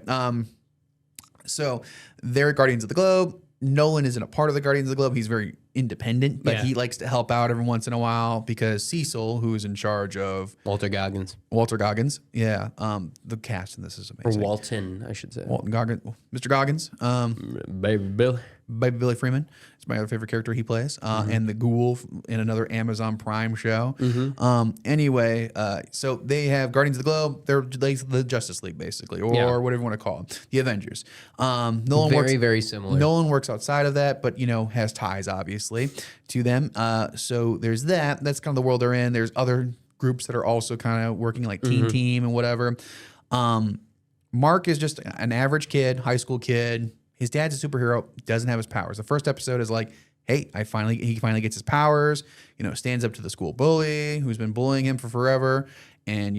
So they're Guardians of the Globe. Nolan isn't a part of the Guardians of the Globe. He's very independent, but he likes to help out every once in a while because Cecil, who is in charge of Walter Goggins, yeah. The cast in this is amazing. Or Walton, I should say. Walton Goggins, Mr. Goggins, Baby Billy Freeman. It's my other favorite character he plays, and the Ghoul in another Amazon Prime show. Anyway, so they have Guardians of the Globe. They're like the Justice League, basically, or whatever you want to call them, the Avengers. Nolan very similar. Nolan works outside of that, but has ties obviously to them. So there's that. That's kind of the world they're in. There's other groups that are also kind of working like Teen Team and whatever. Mark is just an average kid, high school kid. His dad's a superhero, doesn't have his powers. The first episode is like, hey, he finally gets his powers, stands up to the school bully who's been bullying him for forever. And,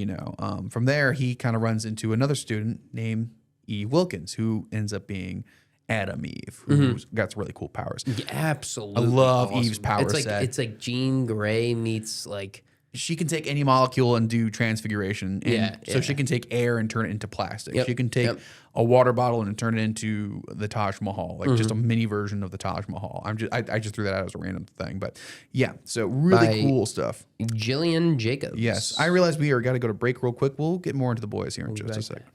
from there, he kind of runs into another student named Eve Wilkins, who ends up being Adam Eve, who's got some really cool powers. Yeah, absolutely. I love Eve's power set. It's like Jean Grey meets like... She can take any molecule and do transfiguration. So she can take air and turn it into plastic. She can take a water bottle and turn it into the Taj Mahal, just a mini version of the Taj Mahal. I just threw that out as a random thing. But yeah, so really cool stuff. Jillian Jacobs. Yes. I realize we are got to go to break real quick. We'll get more into the boys here in just a second.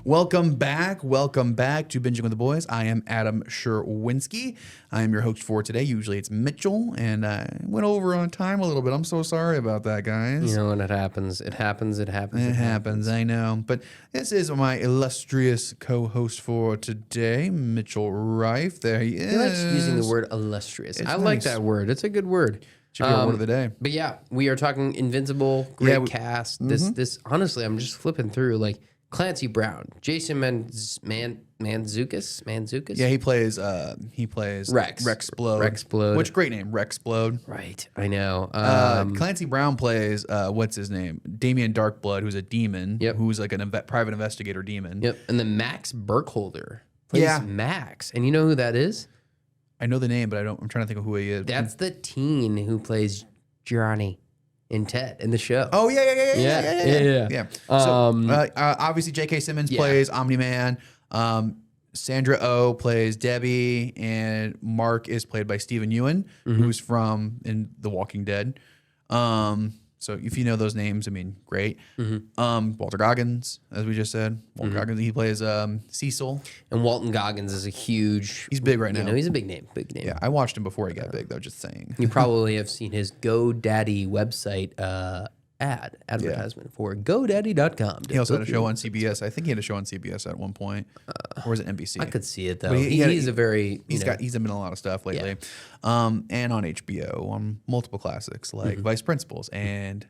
Welcome back. Welcome back to Binging with the Boys. I am Adam Sherwinski. I am your host for today. Usually it's Mitchell, and I went over on time a little bit. I'm so sorry about that, guys. You know, when it happens, it happens. It happens, I know. But this is my illustrious co-host for today, Mitchell Rife. There he is. He likes using the word illustrious. I like that word. It's a good word. Should be our word of the day. But yeah, we are talking Invincible, great cast. This honestly, I'm just flipping through like Clancy Brown, Jason Mantzoukas. Yeah, he plays Rex. Rexplode. Which great name, Rexplode. Right, I know. Clancy Brown plays what's his name? Damian Darkblood, who's a demon. Yep. Who's like a private investigator demon. Yep. And then Max Burkholder plays Max, and you know who that is? I know the name, but I'm trying to think of who he is. That's the teen who plays Johnny in Ted in the show. Oh yeah. So obviously J.K. Simmons plays Omni-Man. Sandra Oh plays Debbie, and Mark is played by Stephen Ewan, who's from in The Walking Dead. So if you know those names, I mean, great. Walter Goggins, as we just said, Walter Goggins, he plays Cecil. And Walton Goggins is a huge... He's big right now. You know, he's a big name. Yeah, I watched him before he got big, though, just saying. You probably have seen his GoDaddy website advertisement for GoDaddy.com. He also had a show on CBS. I think he had a show on CBS at one point. Or was it NBC? I could see it, though. But he's a very... He's been in a lot of stuff lately. And on HBO, on multiple classics like Vice Principals and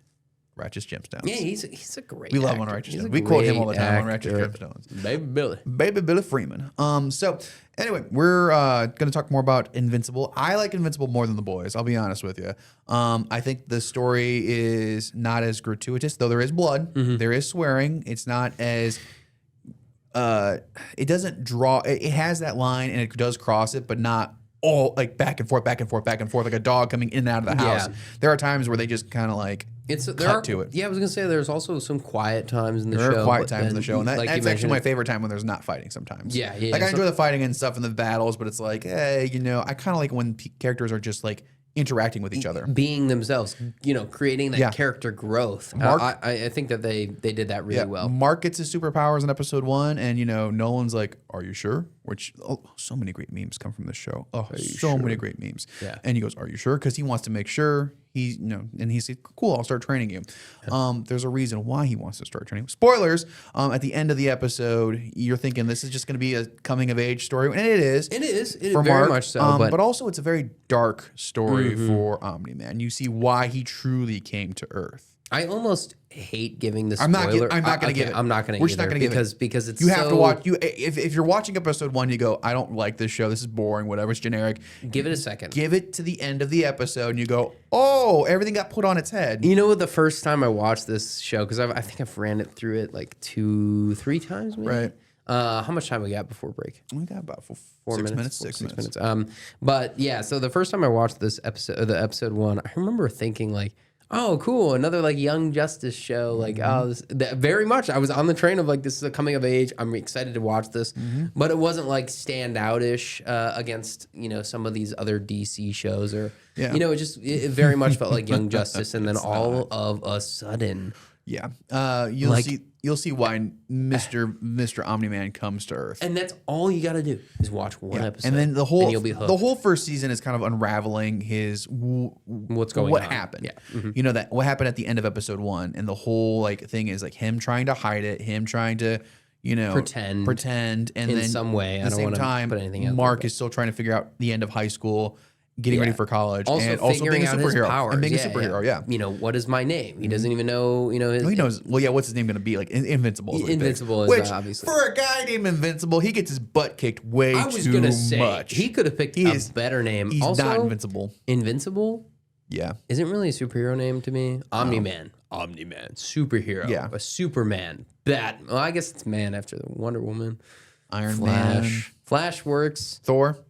Righteous Gemstones. Yeah, he's a great We love actor. him on Righteous Gemstones. We quote him all the time on Righteous Gemstones. Baby Billy Freeman. So anyway, we're going to talk more about Invincible. I like Invincible more than The Boys, I'll be honest with you. I think the story is not as gratuitous, though there is blood. There is swearing. It's not as... it doesn't draw... It has that line, and it does cross it, but not all like back and forth, like a dog coming in and out of the house. There are times where they just kind of like... cut to it. Yeah, I was gonna say there's also some quiet times in the show. There are quiet times in the show, and that's actually my mentioned, favorite time when there's not fighting. Sometimes, yeah. Like I enjoy the fighting and stuff in the battles, but it's like, hey, you know, I kind of like when characters are just like interacting with each other, being themselves, you know, creating that character growth. I think that they did that really well. Mark gets his superpowers in episode 1, and you know, Nolan's like, "Are you sure?" Which so many great memes come from this show. Many great memes. Yeah. And he goes, "Are you sure?" Because he wants to make sure. And he said, "Cool, I'll start training you." There's a reason why he wants to start training. Spoilers. At the end of the episode, you're thinking this is just going to be a coming of age story, and it is. It is for very Mark, much so. But also, it's a very dark story for Omni-Man. You see why he truly came to Earth. I almost hate giving the spoiler. I'm not going to give it. I'm not going to. We're just not going to give it because it's you have to watch. If you're watching episode 1, you go, "I don't like this show. This is boring. Whatever. It's generic." Give it a second. Give it to the end of the episode, and you go, "Oh, everything got put on its head." You know what? The first time I watched this show, because I think I've ran it through it like 2-3 times, maybe. Right. How much time we got before break? We got about 6 minutes. But yeah, so the first time I watched this episode, the episode 1, I remember thinking like, "Oh, cool, another like Young Justice show." Like, very much. I was on the train of like, this is a coming of age. I'm excited to watch this, but it wasn't like standout-ish against some of these other DC shows or it very much felt like Young Justice, and then all of a sudden. Yeah, you'll see why Mr. Omni-Man comes to Earth, and that's all you got to do is watch one episode, and then the whole you'll be hooked. The whole first season is kind of unraveling what happened. Yeah, you know that what happened at the end of episode 1, and the whole like thing is like him trying to hide it, him trying to pretend, and in then some way. At the same time, Mark is still trying to figure out the end of high school. Getting ready for college, and also being a superhero, and being a superhero. Yeah, what is my name? He doesn't even know. He knows. Well, what's his name going to be? Like Invincible. Invincible is which, obviously for a guy named Invincible, he gets his butt kicked way too much. He could have picked a better name. He's also, not Invincible. Invincible. Yeah, isn't really a superhero name to me. Omni-Man. Superhero. Yeah, a Superman. Well, I guess it's man after the Wonder Woman. Iron Man. Flash works. Thor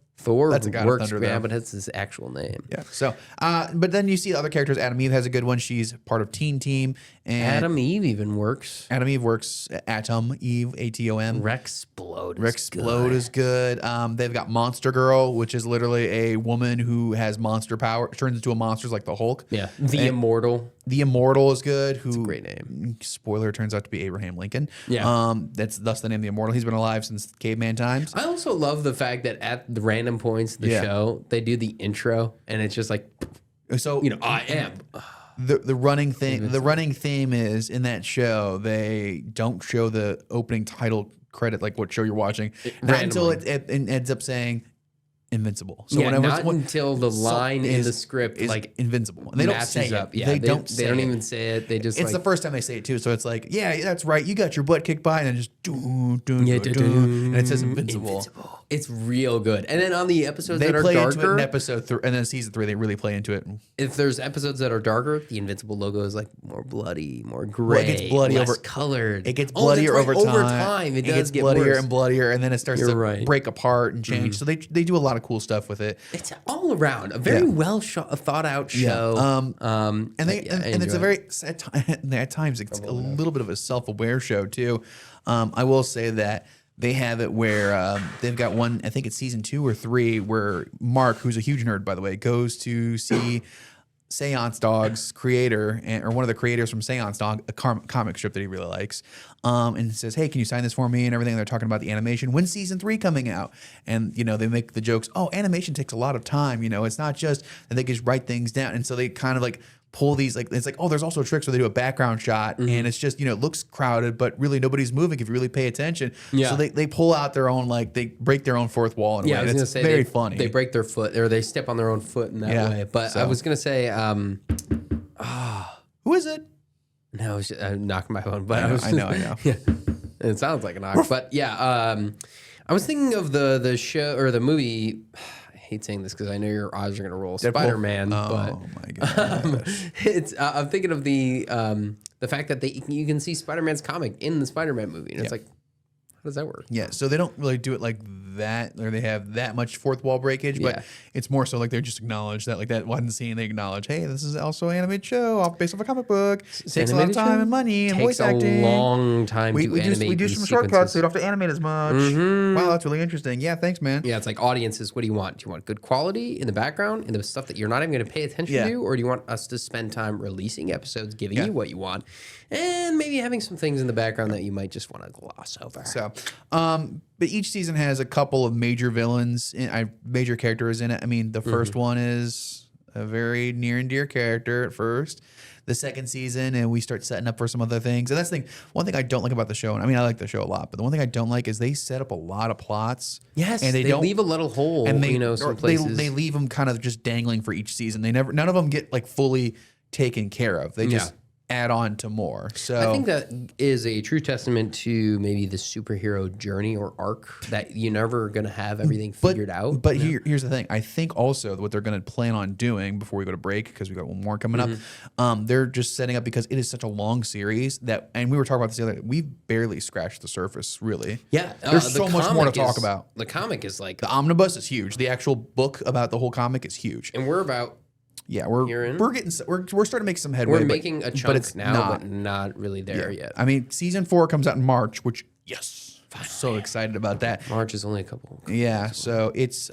that's a God works, of Thunder, yeah, but it's his actual name. Yeah. So, but then you see other characters. Adam Eve has a good one. She's part of Teen Team. And Adam Eve even works. Adam Eve works. Atom Eve, ATOM. Rexplode is good. They've got Monster Girl, which is literally a woman who has monster power, turns into a monster like the Hulk. Yeah. The Immortal. The Immortal is good. It's a great name. Spoiler, turns out to be Abraham Lincoln. Yeah. That's thus the name, The Immortal. He's been alive since caveman times. I also love the fact that at the random points of the show, they do the intro, and it's just like, so I am. The running thing. The running theme is in that show. They don't show the opening title credit, like what show you're watching, not until it ends up saying Invincible. So until the line in the script is like Invincible. And they don't say up. it. Yeah, they don't even say it. They just it's the first time they say it too. So it's like, yeah, that's right. You got your butt kicked by, and then just and it says Invincible. It's real good. And then on the episodes They that are play into it darker, in episode 3, and then season 3 they really play into it. if there's episodes that are darker, the Invincible logo is like more bloody, more gray, it gets bloody less over colored. It gets bloodier over time. Over time, it does gets get bloodier worse. and bloodier, and then it starts to break apart and change. So they do a lot of cool stuff with it. It's all around a very well thought out show. And it's a very at times it's a little bit of a self-aware show too. I will say that they have it where they've got one, I think it's season 2 or 3, where Mark, who's a huge nerd by the way, goes to see Seance Dog's creator, or one of the creators from Seance Dog, a comic strip that he really likes, and says, hey, can you sign this for me and everything. And they're talking about the animation. When's season 3 coming out? And, they make the jokes, oh, animation takes a lot of time. It's not just that they just write things down. And so they kind of like pull these, like, it's like, oh, there's also tricks where they do a background shot and it's just, it looks crowded, but really nobody's moving if you really pay attention. Yeah. So they pull out their own, like, they break their own fourth wall in a way. I was going to say very funny. They break their foot, or they step on their own foot in that way. But I was going to say, who is it? No, I'm knocking my phone, but I know. Yeah, it sounds like a knock, but yeah, I was thinking of the show or the movie. I hate saying this because I know your eyes are going to roll. Spider-Man, but my god, it's. I'm thinking of the fact that you can see Spider-Man's comic in the Spider-Man movie, and it's like, how does that work? Yeah, so they don't really do it like that, or they have that much fourth wall breakage, but it's more so like they just acknowledge that, like that one scene, they acknowledge, hey, this is also an animated show based off a comic book. It takes a lot of time and money and voice acting. Takes a long time to animate. We do some shortcuts, so you don't have to animate as much. Wow, that's really interesting. Yeah, thanks, man. Yeah, it's like audiences, what do you want? Do you want good quality in the background, in the stuff that you're not even going to pay attention to, or do you want us to spend time releasing episodes, giving you what you want, and maybe having some things in the background that you might just want to gloss over? So, but each season has a couple of major villains, major characters in it. I mean, the first one is a very near and dear character at first. The second season, and we start setting up for some other things. And that's the thing. One thing I don't like about the show, and I mean, I like the show a lot, but the one thing I don't like is they set up a lot of plots. Yes, and they don't leave a little hole. And some places they leave them kind of just dangling for each season. None of them get like fully taken care of. They just add on to more. So I think that is a true testament to maybe the superhero journey or arc, that you're never going to have everything figured out. But here's the thing. I think also what they're going to plan on doing before we go to break, because we got one more coming up, they're just setting up, because it is such a long series that, and we were talking about this the other day, we've barely scratched the surface, really. Yeah. There's so much more to talk about. The comic is like... The omnibus is huge. The actual book about the whole comic is huge. And we're about... Yeah, we're starting to make some headway. We're making a chunk but not really there yet. I mean, season 4 comes out in March, which I'm so excited about that. March is only a couple. Yeah, so it's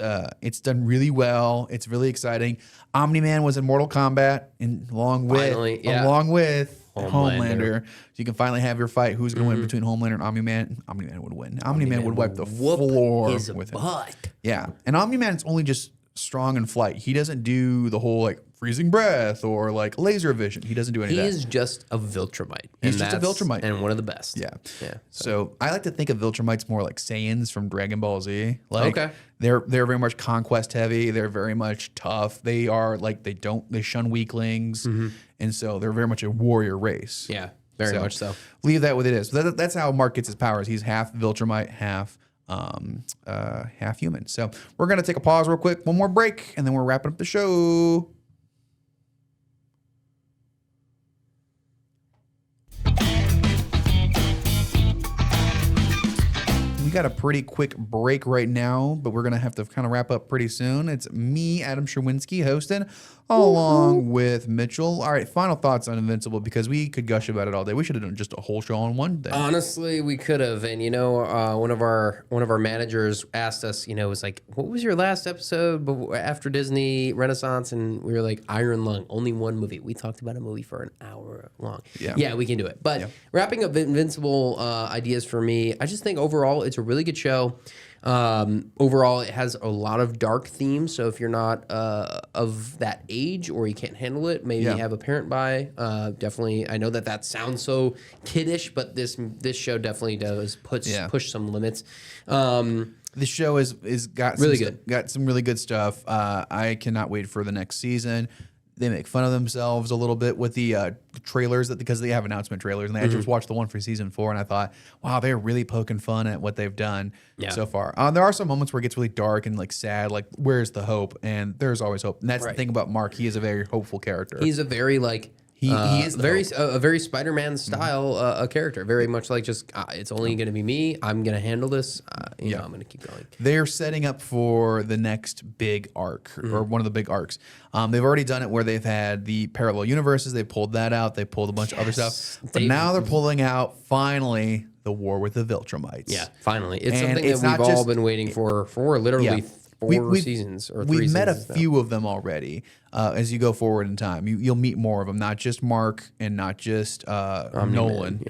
done really well. It's really exciting. Omni-Man was in Mortal Kombat, along with Homelander. So you can finally have your fight. Who's going to win between Homelander and Omni-Man? Omni-Man would win. Omni-Man would wipe the floor with him. Yeah, and Omni-Man's only just strong in flight. He doesn't do the whole like freezing breath or like laser vision. He doesn't do any of that. He is just a Viltrumite. He's just a Viltrumite. And one of the best. Yeah. So I like to think of Viltrumites more like Saiyans from Dragon Ball Z. Like, they're very much conquest heavy. They're very much tough. They are like, they shun weaklings. And so they're very much a warrior race. Yeah, very much so. Leave that what it is. That's how Mark gets his powers. He's half Viltrumite, half human. So we're going to take a pause real quick, one more break, and then we're wrapping up the show. we got a pretty quick break right now, but we're going to have to kind of wrap up pretty soon. It's me, Adam Sherwinski, hosting, along with Mitchell. All right, final thoughts on Invincible, because we could gush about it all day. We should have done just a whole show on one thing. Honestly, we could have. And one of our managers asked us, it was like, what was your last episode after Disney Renaissance? And we were like, Iron Lung, only one movie. We talked about a movie for an hour long. Yeah, we can do it. But wrapping up Invincible ideas for me, I just think overall it's a really good show. Overall, it has a lot of dark themes. So if you're not of that age or you can't handle it, maybe have a parent by. Definitely, I know that sounds so kiddish, but this show definitely does push some limits. This show is got really good. Got some really good stuff. I cannot wait for the next season. They make fun of themselves a little bit with the trailers because they have announcement trailers, and I just watched the one for season 4, and I thought, wow, they're really poking fun at what they've done so far. There are some moments where it gets really dark and like sad, like where's the hope? And there's always hope, and that's the thing about Mark. He is a very hopeful character. He's a very he is a very Spider-Man style character. Very much like just it's only going to be me. I'm going to handle this. I'm going to keep going. They're setting up for the next big arc or one of the big arcs. They've already done it where they've had the parallel universes. They pulled that out. They pulled a bunch of other stuff. But now they're pulling out finally the war with the Viltrumites. Yeah, finally. It's something that we've all been waiting for literally 4 seasons or 3 seasons. We've met a few of them already. As you go forward in time, you'll meet more of them, not just Mark and not just Nolan,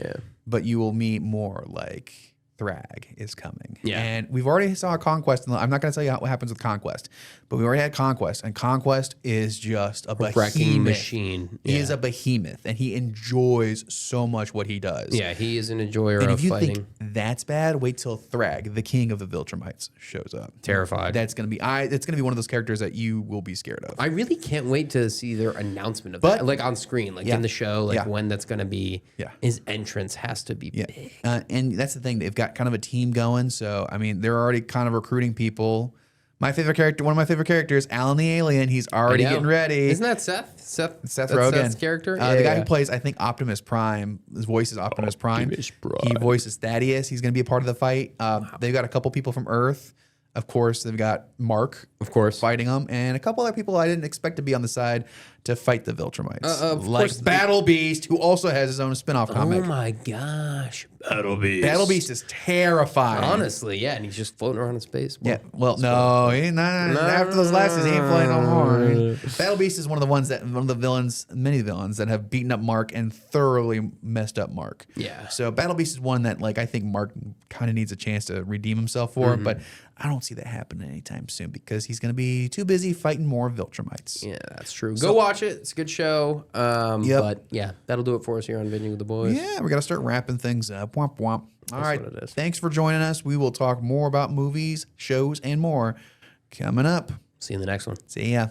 but you will meet more. Like Thrag is coming, and we've already saw Conquest. I'm not going to tell you what happens with Conquest, but we already had Conquest, and Conquest is just a wrecking machine. He is a behemoth, and he enjoys so much what he does. Yeah, he is an enjoyer and of if you fighting. think that's bad, wait till Thrag, the king of the Viltrumites, shows up. Terrified. That's gonna be it's gonna be one of those characters that you will be scared of. I really can't wait to see their announcement of that, like on screen, like in the show, like when that's gonna be. Yeah, his entrance has to be big. And that's the thing; they've got kind of a team going. So I mean, they're already kind of recruiting people. My favorite character, one of my favorite characters, Alan the Alien. He's already getting ready. Isn't that Seth? Seth Rogen. Seth's character? The guy who plays, I think, Optimus Prime. His voice is Optimus Prime. He voices Thaddeus. He's going to be a part of the fight. They've got a couple people from Earth. Of course, they've got Mark, fighting them, and a couple other people I didn't expect to be on the side to fight the Viltrumites. Like Battle Beast, who also has his own spin-off comic. Oh my gosh. Battle Beast. Battle Beast is terrifying. Honestly, and he's just floating around in space. Yeah, no, he ain't not. After those last, he ain't flying no more. Battle Beast is one of the villains, many villains that have beaten up Mark and thoroughly messed up Mark. Yeah. So Battle Beast is one that, like, I think Mark kind of needs a chance to redeem himself for, but I don't see that happening anytime soon because he's going to be too busy fighting more Viltrumites. Yeah, that's true. Go watch it. It's a good show. But yeah, that'll do it for us here on Binging with the Boys. Yeah, we got to start wrapping things up. Womp womp. All right. Thanks for joining us. We will talk more about movies, shows, and more coming up. See you in the next one. See ya.